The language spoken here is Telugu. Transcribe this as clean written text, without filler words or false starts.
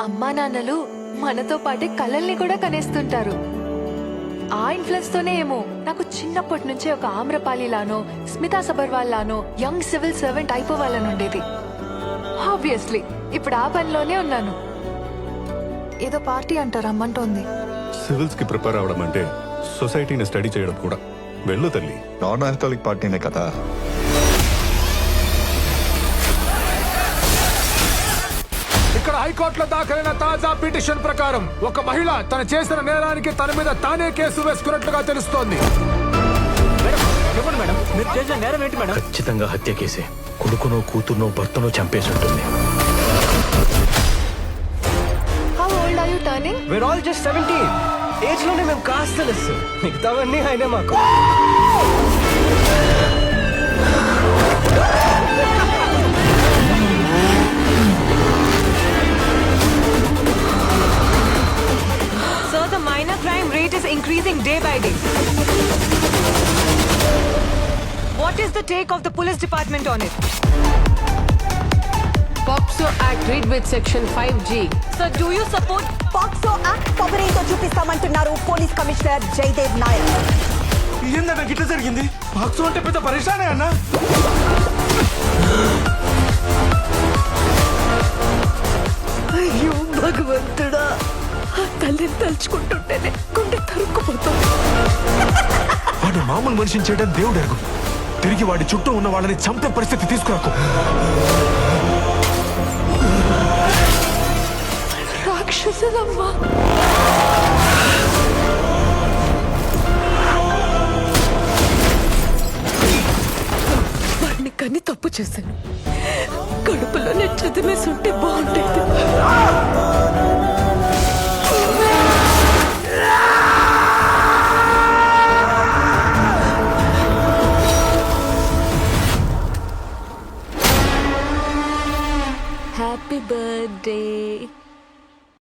అమ్మా నాన్నలు మనతో పాటే కలల్ని కూడా కనేస్తుంటారు. ఆ ఇన్ఫ్లుయెన్స్ తోనే ఏమో నాకు చిన్నప్పటి నుంచే ఒక ఆమ్రపాలిలానో స్మితా సబర్వాల్ లానో యంగ్ సివిల్ సర్వెంట్ అయిపోవాలని ఉండేది. ఆబ్వియస్లీ ఇప్పుడు ఆ పనిలోనే ఉన్నాను. ఏదో పార్టీ అంటారు రమ్మంటోంది. సివిల్స్ కి ప్రిపేర్ అవడం అంటే సొసైటీని స్టడీ చేయడం కూడా. వెళ్ళు తల్లి. నాన్ ఆల్కహాలిక్ పార్టీనే కదా. ఇక్కడ హైకోర్టులో దాఖలైన తాజా పిటిషన్ ప్రకారం ఒక మహిళ తను చేసిన నేరానికి తన మీద తానే కేసు వేసుకున్నట్లుగా తెలుస్తోంది. మీరు చేసిన నేరం ఏంటి మేడం? ఖచ్చితంగా హత్య కేసే. కొడుకునో కూతురునో భర్తనో చంపేసి ఉంటుంది. How old are you turning? We're all just 17. Age లోనే మేము కాస్త లెస్. మిగతావన్నీ అయినా మాకు. So the minor crime rate is increasing day by day. What is the take of the police department on it? POCSO Act read with section 5G. Sir, do you support POCSO act పవరేంతో చూపిస్తామంటున్నారు పోలీస్ కమిషనర్ జయదేవ్ నాయక్. ఏందన్నా గిట్ల జరిగింది? పాక్సో అంటే పెద్ద పరిశానే అన్నా. అయ్యో భగవంతుడా, ఆ తల్లిని తలుచుకుంటుంటేనే గుండె తరుక్కుపోతుంది. వాడు మామూలు మనిషిని చేయడం దేవుడు ఎరుగు. తిరిగి వాడి చుట్టూ ఉన్న వాళ్ళని చంపే పరిస్థితి తీసుకురాకు. రాక్షసులమ్మా. వాడిని కని తప్పు చేశాను. కడుపులో నేను చదివేసి ఉంటే బాగుండేది. Happy birthday.